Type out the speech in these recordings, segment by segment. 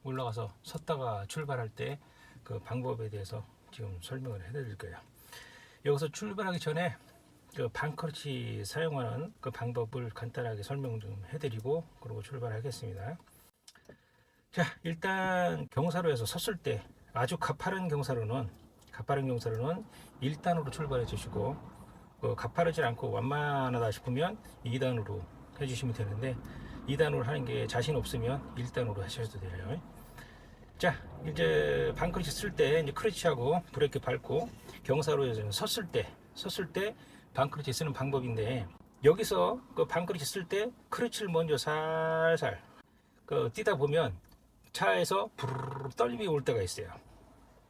올라가서 섰다가 출발할 때 그 방법에 대해서 지금 설명을 해드릴 거예요. 여기서 출발하기 전에 그 반크러치 사용하는 그 방법을 간단하게 설명 좀 해드리고 그러고 출발하겠습니다. 자, 일단 경사로에서 섰을 때 아주 가파른 경사로는 1단으로 출발해 주시고, 가파르지 않고 완만하다 싶으면 2단으로 해주시면 되는데, 2단으로 하는 게 자신 없으면 1단으로 하셔도 돼요. 자, 이제 반크러치 쓸 때 이제 크러치하고 브레이크 밟고 경사로에서 섰을 때 반크러치 쓰는 방법인데, 여기서 그 반크러치 쓸 때 크러치를 먼저 살살 뛰다 보면 차에서 부르르 떨림이 올 때가 있어요.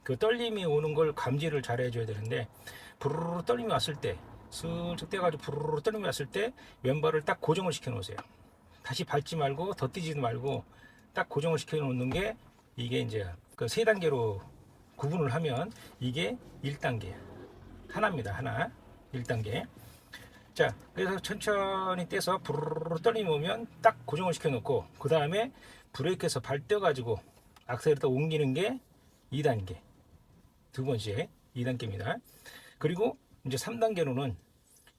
그 떨림이 오는 걸 감지를 잘 해줘야 되는데, 부르르 떨림이 왔을 때, 슬쩍 떼가지고 부르르 떨림이 왔을 때 왼발을 딱 고정을 시켜 놓으세요. 다시 밟지 말고 더 뛰지도 말고 딱 고정을 시켜 놓는 게, 이게 이제 그 세 단계로 구분을 하면 이게 1단계 하나입니다. 하나 1단계. 자, 그래서 천천히 떼서 부르르 떨림이 오면 딱 고정을 시켜 놓고, 그 다음에 브레이크에서 발 떼가지고 악셀에다 옮기는 게 2단계, 두 번째 2단계입니다. 그리고 이제 3단계로는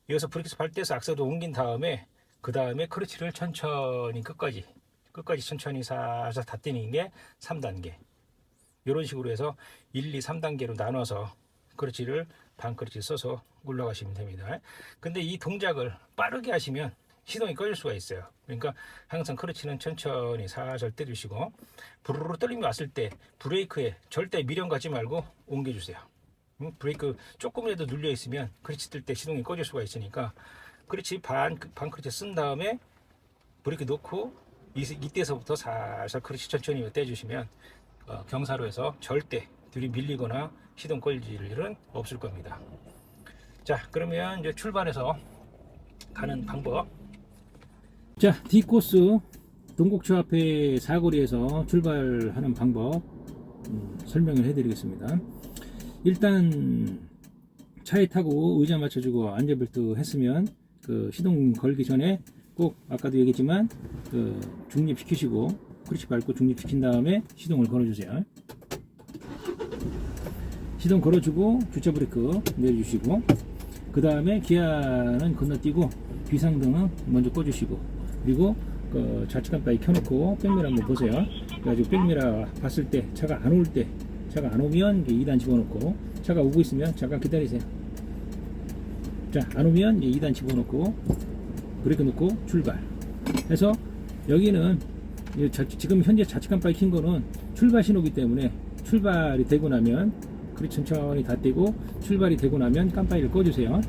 여기서 브레이크에서 발 떼서 악셀에다 옮긴 다음에, 그 다음에 크러치를 천천히 끝까지 천천히 살살 다 떼는 게 3단계. 이런 식으로 해서 1, 2, 3단계로 나눠서 크러치를 반크러치 써서 올라가시면 됩니다. 근데 이 동작을 빠르게 하시면 시동이 꺼질 수가 있어요. 그러니까 항상 크러치는 천천히 살살 떼주시고, 부르르 떨림이 왔을 때 브레이크에 절대 미련 갖지 말고 옮겨주세요. 브레이크 조금이라도 눌려 있으면 크러치 뜰 때 시동이 꺼질 수가 있으니까, 크러치 반크러치 쓴 다음에 브레이크 놓고 이때서부터 살살 크러치 천천히 떼주시면 경사로에서 절대 들이밀리거나 시동 꺼질 일은 없을 겁니다. 자, 그러면 이제 출발해서 가는 방법. 자, D코스 동곡초 앞에 사거리에서 출발하는 방법 설명을 해드리겠습니다. 일단 차에 타고 의자 맞춰주고 안전벨트 했으면 그 시동 걸기 전에 꼭 아까도 얘기했지만 그 중립시키시고, 크러치 밟고 중립시킨 다음에 시동을 걸어주세요. 시동 걸어주고 주차 브레이크 내려주시고, 그 다음에 기아는 건너뛰고 비상등은 먼저 꺼주시고, 그리고 그 좌측 깜빡이 켜놓고 백미러 한번 보세요. 그래가지고 백미러 봤을 때 차가 안 올 때, 차가 안 오면 2단 집어넣고, 차가 오고 있으면 잠깐 기다리세요. 자, 안 오면 2단 집어넣고 브레이크 놓고 출발 해서, 여기는 지금 현재 좌측 깜빡이 킨 거는 출발 신호기 때문에 출발이 되고 나면 그렇게 천천히 다 떼고, 출발이 되고 나면 깜빡이를 꺼주세요.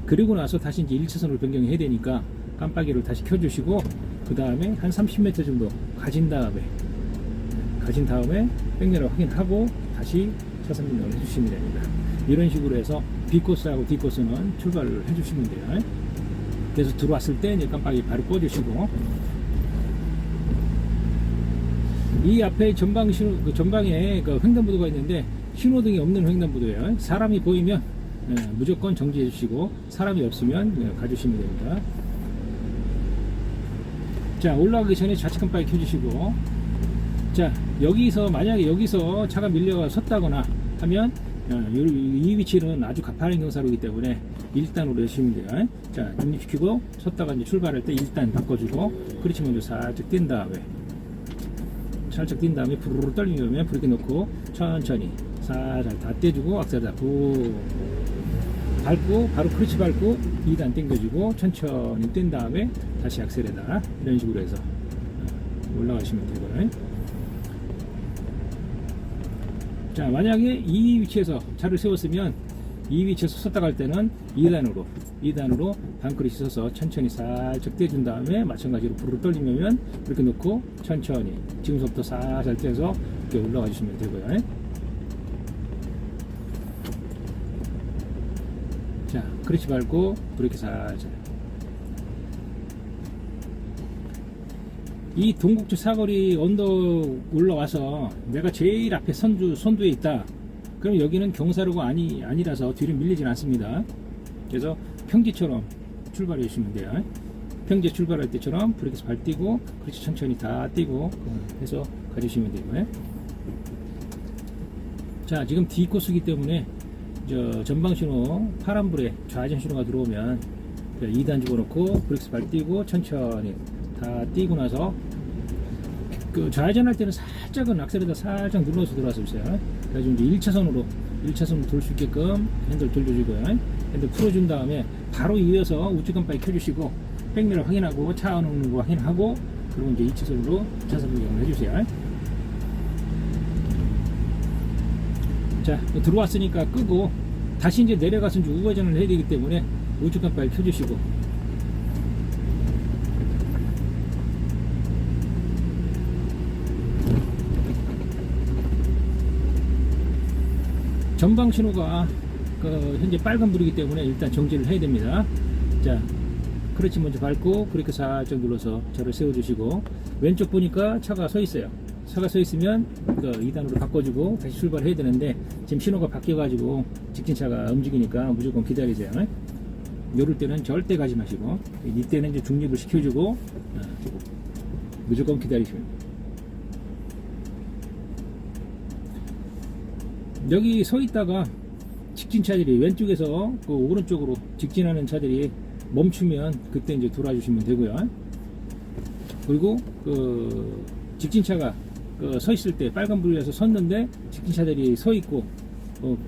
그리고 나서 다시 이제 1차선으로 변경해야 되니까 깜빡이를 다시 켜주시고, 그 다음에 한 30m 정도 가진 다음에 백미러 확인하고 다시 차선 변경을 해주시면 됩니다. 이런 식으로 해서 B코스하고 D코스는 출발을 해주시면 돼요. 그래서 들어왔을 때 이제 깜빡이 바로 꺼주시고, 이 앞에 전방에 그 횡단보도가 있는데 신호등이 없는 횡단보도예요. 사람이 보이면 무조건 정지해 주시고, 사람이 없으면 가주시면 됩니다. 자, 올라가기 전에 좌측 깜빡이 켜주시고, 자, 만약에 여기서 차가 밀려가 섰다거나 하면 이 위치는 아주 가파른 경사로이기 때문에 1단으로 해주시면 돼요. 자, 중립시키고 섰다가 이제 출발할 때 1단 바꿔주고, 크러치 먼저 살짝 뛴 다음에 부르르 떨림이 오면 브레이크 놓고 천천히 살살 다 떼주고, 악셀을 다 밟고 바로 크러치 밟고 2단 당겨주고 천천히 뗀 다음에 다시 악셀에다, 이런 식으로 해서 올라가시면 되고요. 자, 만약에 이 위치에서 차를 세웠으면 이 위치에서 섰다 갈 때는 2단으로 반크러치 서서 천천히 살짝 떼준 다음에 마찬가지로 부르르 떨리면 이렇게 놓고 천천히 지금서부터 살살 떼서 이렇게 올라가 주시면 되고요. 자, 크러치 밟고 브레이크 살살. 이 동곡초 사거리 언덕 올라와서 내가 제일 앞에 선두에 있다. 그럼 여기는 경사로가 아니라서 뒤로 밀리진 않습니다. 그래서 평지처럼 출발해 주시면 돼요. 평지에 출발할 때처럼 브레이크 발 띄고 그렇지 천천히 다 띄고 해서 가주시면 되고요. 자, 지금 D 코스이기 때문에 전방 신호 파란불에 좌회전 신호가 들어오면 2단 집어넣고 브레이크 발 띄고 천천히 다 띄고 나서 그 좌회전 할 때는 살짝은 악셀에다 살짝 눌러서 들어와서 주세요. 그래서 이제 1차선으로 돌 수 있게끔 핸들 돌려주고요. 핸들 풀어준 다음에 바로 이어서 우측 깜빡이 켜주시고 백미러 확인하고 차 안 오는 거 확인하고 그리고 이제 2차선으로 차선 변경을 해주세요. 자, 들어왔으니까 끄고 다시 이제 내려가서 이제 우회전을 해야 되기 때문에 우측 깜빡이 켜주시고 전방 신호가 현재 빨간불이기 때문에 일단 정지를 해야 됩니다. 자, 크러치 먼저 밟고 브레이크 살짝 눌러서 저를 세워주시고 왼쪽 보니까 차가 서 있어요. 차가 서 있으면 2단으로 바꿔주고 다시 출발해야 되는데 지금 신호가 바뀌어가지고 직진차가 움직이니까 무조건 기다리세요. 요럴 때는 절대 가지 마시고 이때는 이제 중립을 시켜주고 무조건 기다리시면 돼요. 여기 서 있다가 직진차들이 왼쪽에서 그 오른쪽으로 직진하는 차들이 멈추면 그때 이제 돌아주시면 되고요. 그리고 그 직진차가 서 있을 때 빨간불에서 섰는데 직진차들이 서 있고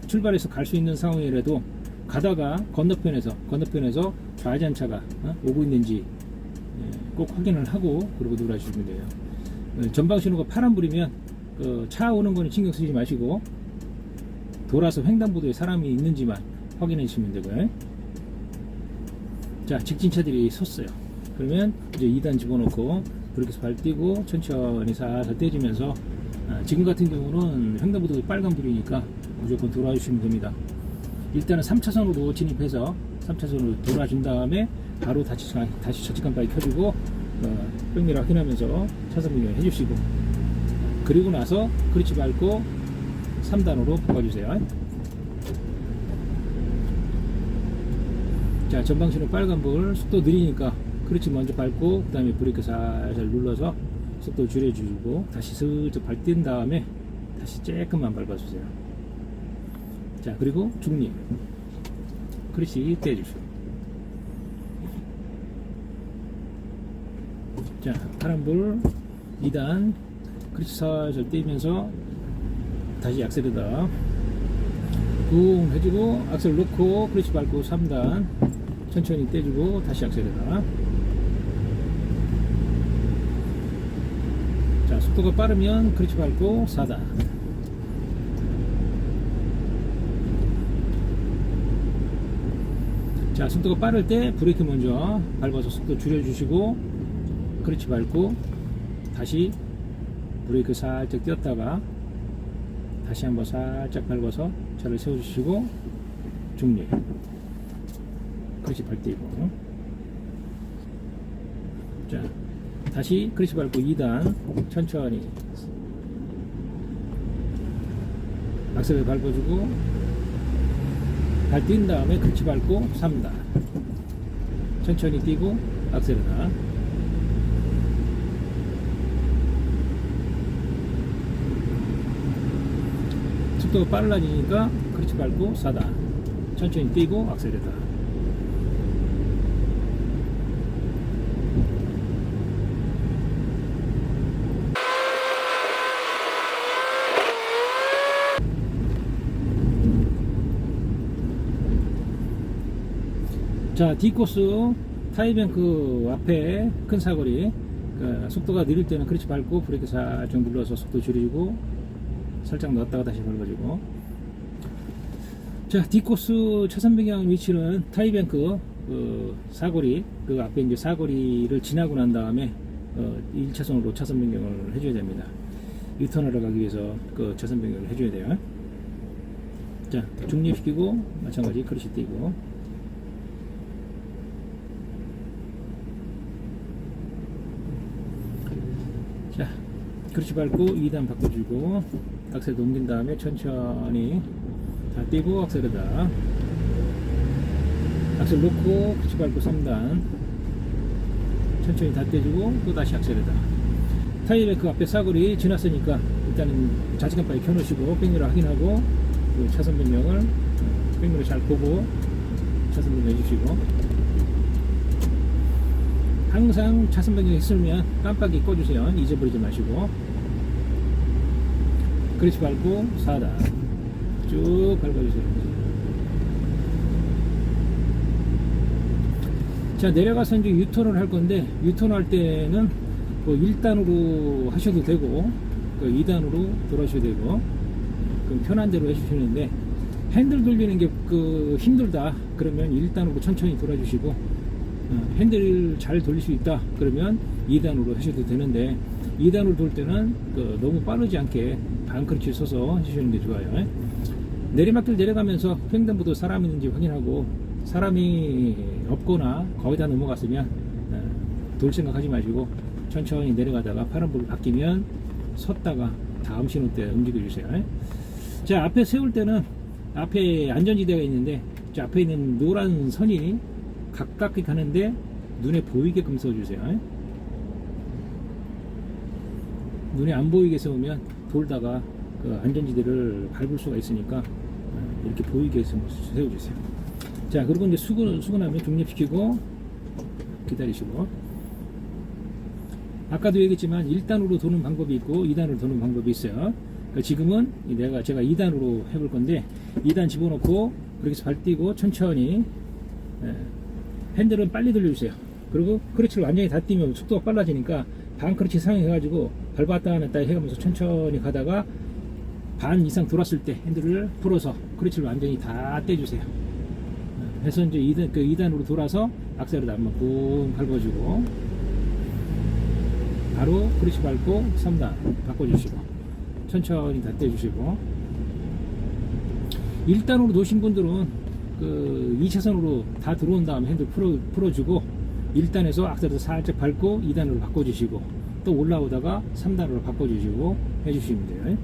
출발해서 갈 수 있는 상황이라도 가다가 건너편에서 좌회전차가 오고 있는지 꼭 확인을 하고 그러고 놀아주시면 돼요. 전방 신호가 파란불이면 차 오는 거는 신경 쓰지 마시고 돌아서 횡단보도에 사람이 있는지만 확인해 주시면 되고요. 자, 직진차들이 섰어요. 그러면 이제 2단 집어넣고 브레이크 발 띄고 천천히 살살 떼주면서 지금 같은 경우는 횡단보도 빨간불이니까 무조건 돌아주시면 됩니다. 일단은 3차선으로 진입해서 3차선으로 돌아준 다음에 바로 다시 좌측 깜빡이 켜주고 백미러 확인하면서 차선 변경 해주시고 그리고 나서 크러치 밟고 3단으로 바꿔주세요. 자, 전방신호 빨간불 속도 느리니까 크러치 먼저 밟고 그 다음에 브레이크 살살 눌러서 속도 줄여주고 다시 슬쩍 밟힌 다음에 다시 조금만 밟아주세요. 자, 그리고 중립 크러치 떼주시고 자, 파란불 2단 크러치 살살 떼면서 다시 악셀에다 쿵 해주고 악셀 놓고 크러치 밟고 3단 천천히 떼주고 다시 악셀에다. 자, 속도가 빠르면 크러치 밟고 4단. 자, 속도가 빠를 때 브레이크 먼저 밟아서 속도 줄여주시고 크러치 밟고 다시 브레이크 살짝 띄었다가 다시 한번 살짝 밟아서 차를 세워주시고 중립 크러치 발 띄고 자, 다시 크러치 밟고 2단 천천히 악셀을 밟아주고 발 뛴 다음에 크러치 밟고 3단 천천히 뛰고 악셀에다. 속도가 빨라지니까 크러치 밟고 4단 천천히 뛰고 악셀에다. 자, D코스 타이뱅크 앞에 큰 사거리 속도가 느릴 때는 크러치 밟고 브레이크 살짝 눌러서 속도 줄이고 살짝 넣었다가 다시 밟아주고. 자, D코스 차선 변경 위치는 타이뱅크 사거리 앞에 이제 사거리를 지나고 난 다음에 1차선으로 차선 변경을 해줘야 됩니다. 유턴하러 가기 위해서 차선 변경을 해줘야 돼요. 자, 중립시키고 마찬가지 크러치 띄고 자, 크러치 밟고 2단 바꿔주고 악셀 옮긴 다음에 천천히 다 띄고 악셀에다 악셀 놓고 크러치 밟고 3단 천천히 다 떼주고 또 다시 악셀에다. 타이어뱅크 앞에 사거리 지났으니까 일단은 좌측 깜빡이 켜놓으시고 백미러 확인하고 그 차선 변경을 백미러 잘 보고 차선 변경 해주시고, 항상 차선 변경 있으면 깜빡이 꺼주세요. 잊어버리지 마시고. 그렇지 밟고 4단 쭉 밟아주세요. 자, 내려가서 이제 유턴을 할 건데, 유턴 할 때는 뭐 1단으로 하셔도 되고, 그 2단으로 돌아셔도 되고, 그 편한 대로 해주시는데, 핸들 돌리는 게 그 힘들다 그러면 1단으로 천천히 돌아주시고, 핸들을 잘 돌릴 수 있다 그러면 2단으로 하셔도 되는데, 2단으로 돌 때는 그 너무 빠르지 않게 반크러치 서서 해주시는 게 좋아요. 내리막길 내려가면서 횡단보도 사람 있는지 확인하고, 사람이 없거나 거의 다 넘어갔으면 돌 생각하지 마시고 천천히 내려가다가 파란불 바뀌면 섰다가 다음 신호 때 움직여 주세요. 자, 앞에 세울 때는 앞에 안전지대가 있는데, 저 앞에 있는 노란 선이 가깝게 가는데 눈에 보이게끔 세워주세요. 눈에 안 보이게 세우면 돌다가 그 안전지대를 밟을 수가 있으니까 이렇게 보이게 세워주세요. 자, 그리고 이제 수근하면 중립시키고 기다리시고, 아까도 얘기했지만 1단으로 도는 방법이 있고 2단으로 도는 방법이 있어요. 그러니까 지금은 제가 2단으로 해볼 건데, 2단 집어넣고 그렇게 해서 발 띄고 천천히 핸들은 빨리 돌려주세요. 그리고 크러치를 완전히 다 띄면 속도가 빨라지니까 반 크러치 상향해가지고 밟았다 하놨다 해가면서 천천히 가다가 반 이상 돌았을 때 핸들을 풀어서 크러치를 완전히 다 떼주세요. 해서 이제 2단으로 돌아서 악셀을 한번 꾹 밟아주고, 바로 크러치 밟고 3단 바꿔주시고 천천히 다 떼주시고, 1단으로 놓으신 분들은 그 2차선으로 다 들어온 다음에 핸들 풀어주고 1단에서 악셀을 살짝 밟고 2단으로 바꿔주시고 또 올라오다가 3단으로 바꿔주시고 해주시면 돼요.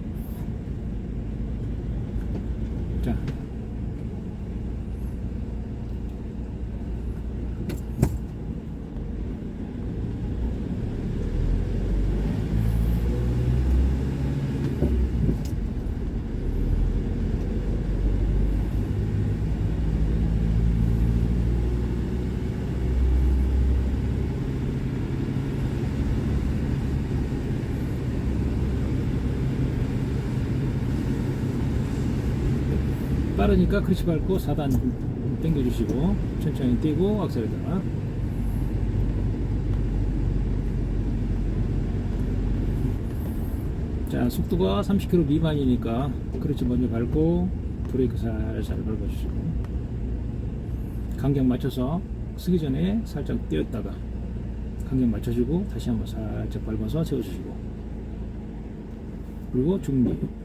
빠르니까 크러치 밟고 4단 당겨주시고 천천히 띄고 악셀에다가. 자, 속도가 30km 미만이니까 크러치 먼저 밟고 브레이크 살살 밟아주시고, 간격 맞춰서 쓰기 전에 살짝 띄었다가 간격 맞춰주고 다시 한번 살짝 밟아서 세워주시고, 그리고 중립.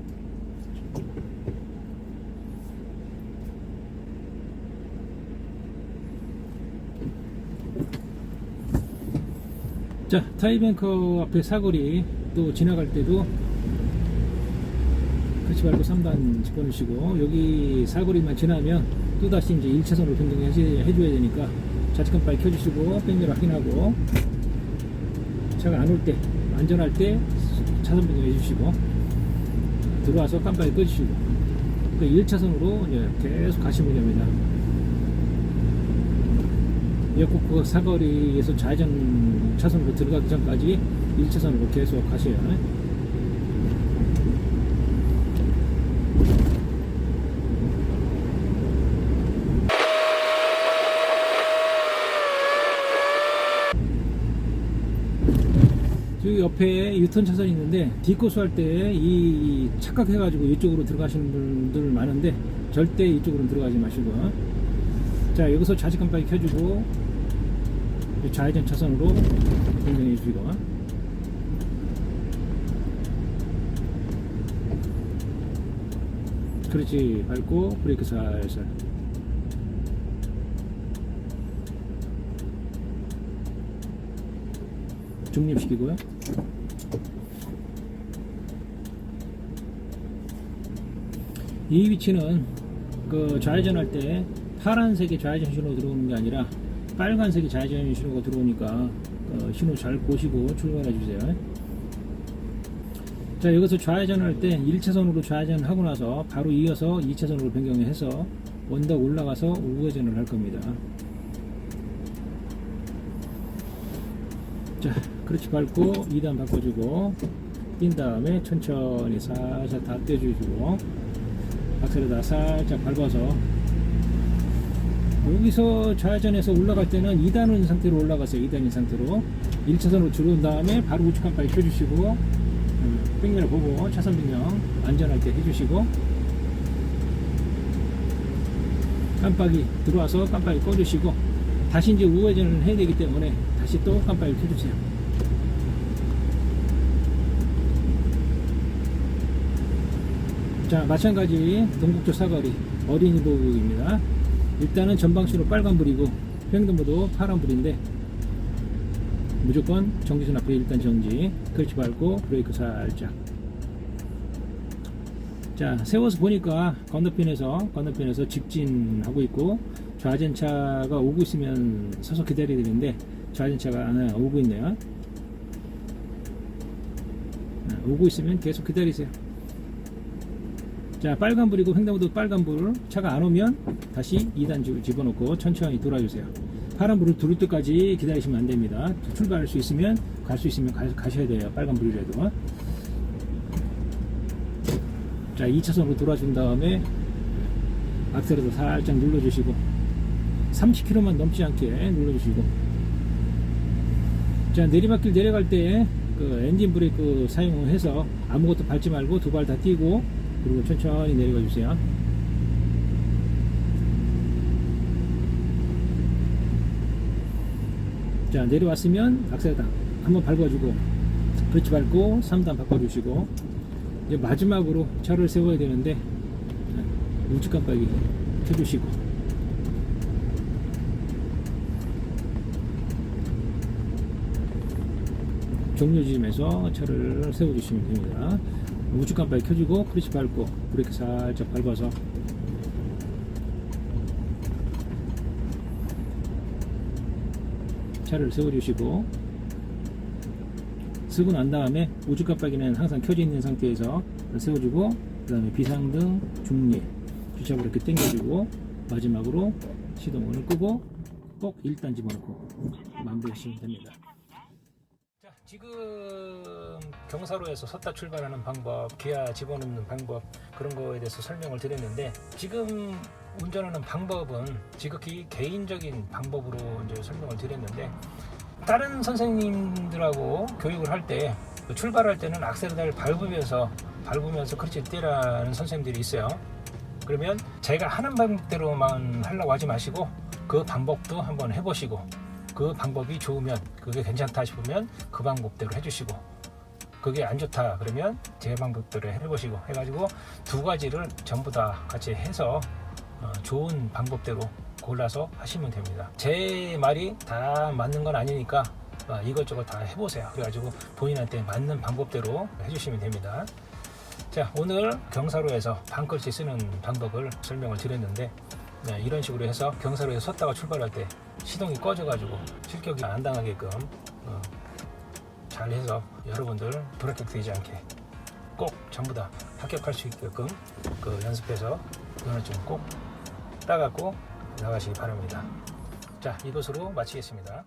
자, 타이뱅크 앞에 사거리 또 지나갈 때도 그렇지 말고 3단 집어넣으시고, 여기 사거리만 지나면 또다시 이제 1차선으로 변경해줘야 되니까 좌측 깜빡이 켜주시고 백미러 확인하고, 차가 안 올 때 안전할 때 차선 변경 해주시고 들어와서 깜빡이 꺼주시고, 그 1차선으로 이제 계속 가시면 됩니다. 역곡 사거리에서 좌회전 차선으로 들어가기 전까지 1차선으로 계속 가셔야. 여기 옆에 유턴 차선이 있는데 뒷코스 할 때 이 착각해가지고 이쪽으로 들어가시는 분들 많은데 절대 이쪽으로는 들어가지 마시고, 자, 여기서 좌측 깜빡이 켜주고 좌회전 차선으로 변경해 주시고, 그렇지 밟고 브레이크 살살. 중립시키고요. 이 위치는 그 좌회전할 때 파란색의 좌회전 신호 들어오는 게 아니라 빨간색이 좌회전 신호가 들어오니까 신호 잘 보시고 출발해 주세요. 자, 여기서 좌회전할 때 1차선으로 좌회전하고 나서 바로 이어서 2차선으로 변경해서 언덕 올라가서 우회전을 할 겁니다. 자, 크러치 밟고 2단 바꿔주고 뛴 다음에 천천히 살짝 다 떼주시고 악셀에다 살짝 밟아서 여기서 좌회전해서 올라갈 때는 2단인 상태로 올라가세요. 2단인 상태로 1차선으로 들어온 다음에 바로 우측 깜빡이 켜주시고 백미러 보고 차선 변경 안전할 때 해주시고 깜빡이 들어와서 깜빡이 꺼주시고 다시 이제 우회전을 해야 되기 때문에 다시 또 깜빡이를 켜주세요. 자, 마찬가지 동국조 사거리 어린이 보호구역입니다. 일단은 전방신호 빨간불이고 횡단보도 파란불인데 무조건 정지선 앞에 일단 정지, 클러치 밟고 브레이크 살짝. 자, 세워서 보니까 건너편에서 직진하고 있고 좌전차가 오고 있으면 서서 기다려야 되는데 좌전차가 안 오고 있네요. 오고 있으면 계속 기다리세요. 자, 빨간불이고 횡단보도 빨간불 차가 안 오면 다시 2단 집어넣고 천천히 돌아주세요. 파란불을 들을 때까지 기다리시면 안 됩니다. 출발할 수 있으면 갈 수 있으면 가셔야 돼요. 빨간불이라도. 자, 2차선으로 돌아준 다음에 악셀에도 살짝 눌러주시고 30km만 넘지 않게 눌러주시고 자, 내리막길 내려갈 때 그 엔진 브레이크 사용을 해서 아무것도 밟지 말고 두 발 다 띄고 그리고 천천히 내려가 주세요. 자, 내려왔으면 악셀에다 한번 밟아주고 클러치 밟고 3단 바꿔주시고 이제 마지막으로 차를 세워야 되는데 우측 깜빡이 켜주시고 종료 지점에서 차를 세워주시면 됩니다. 우측 깜빡이 켜주고 클러치 밟고 브레이크 살짝 밟아서 차를 세워주시고 쓰고 난 다음에 우측 깜빡이는 항상 켜져 있는 상태에서 세워주고 그 다음에 비상등 중립 주차로 이렇게 당겨주고 마지막으로 시동을 끄고 꼭 1단 집어넣고 마무리하시면 됩니다. 자, 지금 경사로에서 섰다 출발하는 방법, 기아 집어넣는 방법 그런 거에 대해서 설명을 드렸는데 지금 운전하는 방법은 지극히 개인적인 방법으로 이제 설명을 드렸는데 다른 선생님들하고 교육을 할 때 출발할 때는 악셀을 밟으면서 클러치 떼라는 선생님들이 있어요. 그러면 제가 하는 방법대로만 하려고 하지 마시고 그 방법도 한번 해보시고 그 방법이 좋으면 그게 괜찮다 싶으면 그 방법대로 해주시고 그게 안 좋다 그러면 제 방법대로 해보시고 해가지고 두 가지를 전부 다 같이 해서 좋은 방법대로 골라서 하시면 됩니다. 제 말이 다 맞는 건 아니니까 이것저것 다 해보세요. 그래가지고 본인한테 맞는 방법대로 해주시면 됩니다. 자, 오늘 경사로에서 반클러치 쓰는 방법을 설명을 드렸는데 이런 식으로 해서 경사로에서 섰다가 출발할 때 시동이 꺼져가지고 실격이 안 당하게끔 잘 해서 여러분들 불합격되지 않게 꼭 전부 다 합격할 수 있게끔 그 연습해서 면허증 꼭 따갖고 나가시기 바랍니다. 자, 이것으로 마치겠습니다.